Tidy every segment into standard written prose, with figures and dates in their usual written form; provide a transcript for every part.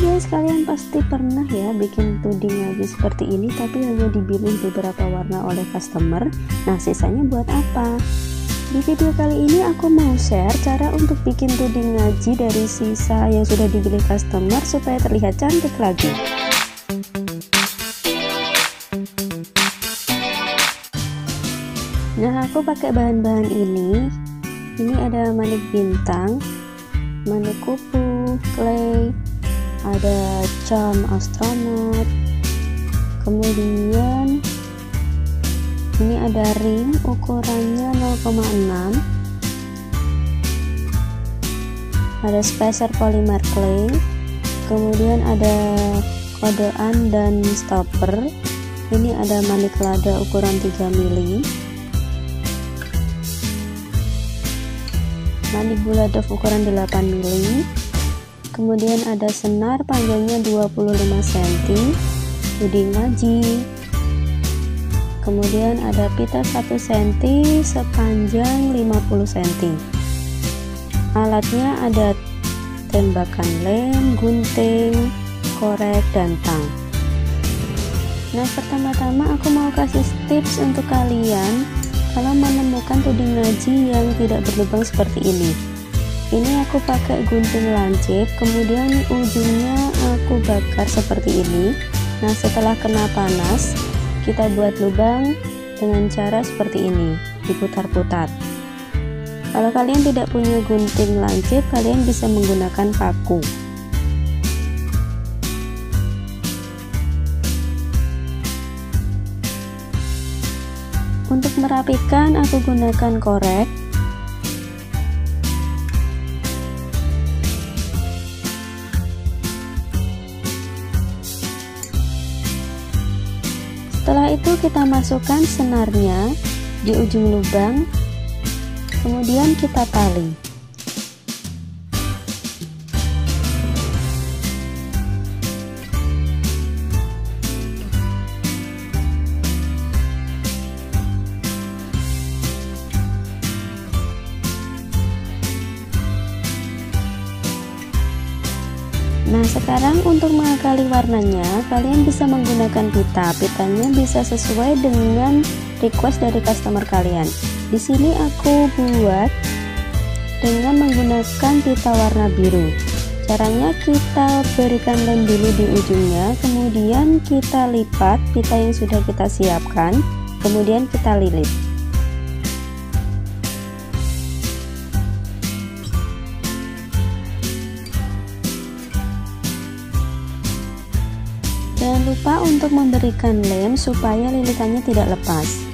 guys, kalian pasti pernah ya bikin tuding ngaji seperti ini, tapi hanya dipilih beberapa warna oleh customer. Nah, sisanya buat apa? Di video kali ini aku mau share cara untuk bikin tuding ngaji dari sisa yang sudah dipilih customer supaya terlihat cantik lagi. Nah, aku pakai bahan-bahan ini. Ini ada manik bintang, manik kupu, clay, ada cam astronot, kemudian ini ada ring ukurannya 0,6, ada spacer polymer clay, kemudian ada kodean dan stopper. Ini ada manik lada ukuran 3 mili, manik buladov ukuran 8 mili, kemudian ada senar panjangnya 25 cm, tuding ngaji, kemudian ada pita 1 cm sepanjang 50 cm. Alatnya ada tembakan lem, gunting, korek, dan tang. Nah, pertama-tama aku mau kasih tips untuk kalian kalau menemukan tuding ngaji yang tidak berlubang seperti ini. Ini aku pakai gunting lancip, kemudian ujungnya aku bakar seperti ini. Nah, setelah kena panas, kita buat lubang dengan cara seperti ini, diputar-putar. Kalau kalian tidak punya gunting lancip, kalian bisa menggunakan paku. Untuk merapikan, aku gunakan korek. Setelah itu kita masukkan senarnya di ujung lubang, kemudian kita tali. Nah, sekarang untuk mengakali warnanya, kalian bisa menggunakan pita. Pitanya bisa sesuai dengan request dari customer kalian. Di sini aku buat dengan menggunakan pita warna biru. Caranya kita berikan lem dulu di ujungnya, kemudian kita lipat pita yang sudah kita siapkan, kemudian kita lilit. Jangan lupa untuk memberikan lem supaya lilitannya tidak lepas.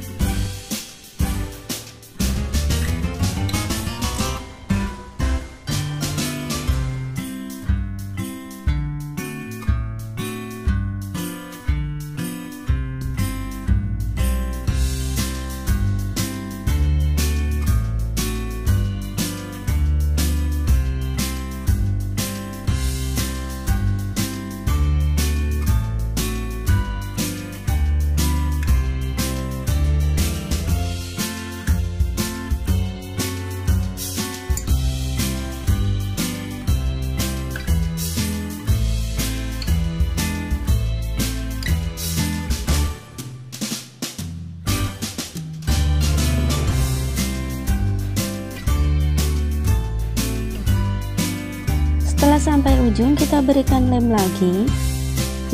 Setelah sampai ujung, kita berikan lem lagi.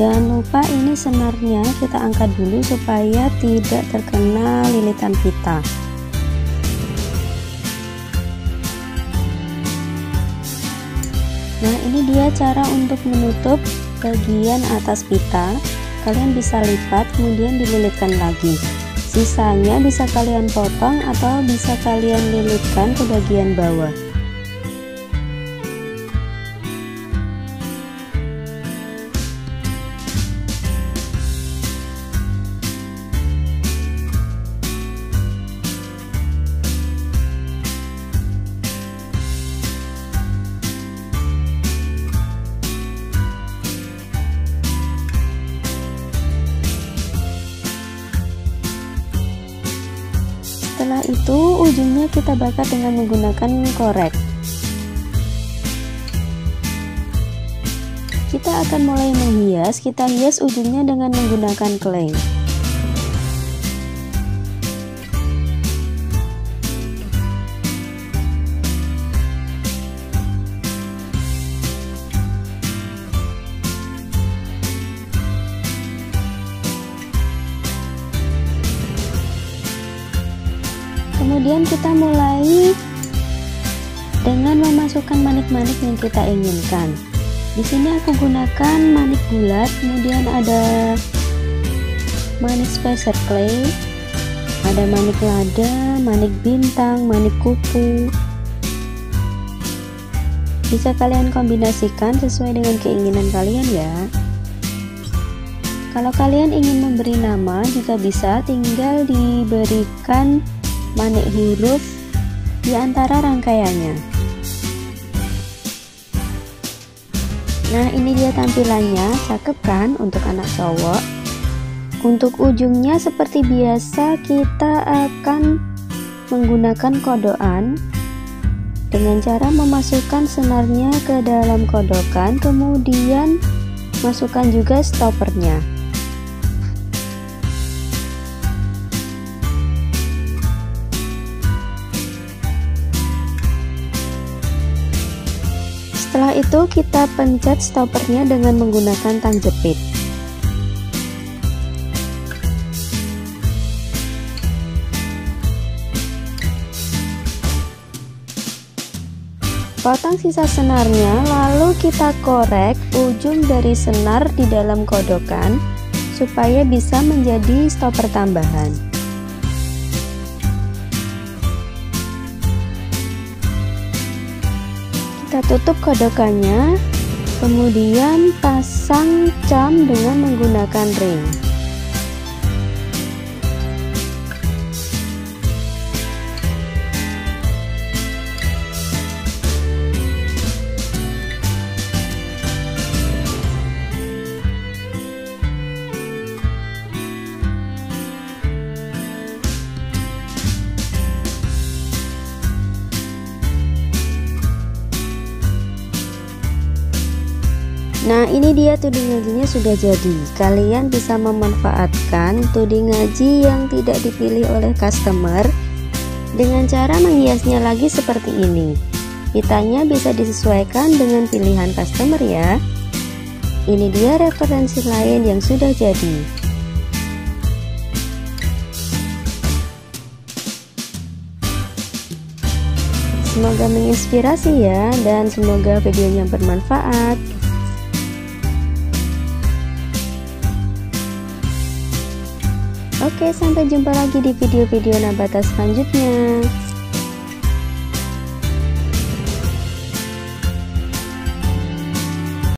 Jangan lupa ini senarnya kita angkat dulu supaya tidak terkena lilitan pita. Nah, ini dia cara untuk menutup bagian atas pita. Kalian bisa lipat kemudian dililitkan lagi. Sisanya bisa kalian potong atau bisa kalian lilitkan ke bagian bawah. Setelah itu ujungnya kita bakar dengan menggunakan korek. Kita akan mulai menghias. Kita hias ujungnya dengan menggunakan clay. Kemudian kita mulai dengan memasukkan manik-manik yang kita inginkan. Di sini aku gunakan manik bulat, kemudian ada manik spacer clay, ada manik lada, manik bintang, manik kupu. Bisa kalian kombinasikan sesuai dengan keinginan kalian ya. Kalau kalian ingin memberi nama juga bisa, tinggal diberikan manik huruf di antara rangkaiannya. Nah, ini dia tampilannya, cakep kan untuk anak cowok. Untuk ujungnya seperti biasa kita akan menggunakan kodokan dengan cara memasukkan senarnya ke dalam kodokan, kemudian masukkan juga stoppernya. Setelah itu kita pencet stoppernya dengan menggunakan tang jepit. Potong sisa senarnya, lalu kita korek ujung dari senar di dalam kodokan supaya bisa menjadi stopper tambahan. Kita tutup kodokannya, kemudian pasang cam dengan menggunakan ring. Nah, ini dia tuding ngajinya sudah jadi. Kalian bisa memanfaatkan tuding ngaji yang tidak dipilih oleh customer dengan cara menghiasnya lagi seperti ini. Pitanya bisa disesuaikan dengan pilihan customer ya. Ini dia referensi lain yang sudah jadi. Semoga menginspirasi ya, dan semoga videonya bermanfaat. Oke, sampai jumpa lagi di video-video Nabata selanjutnya.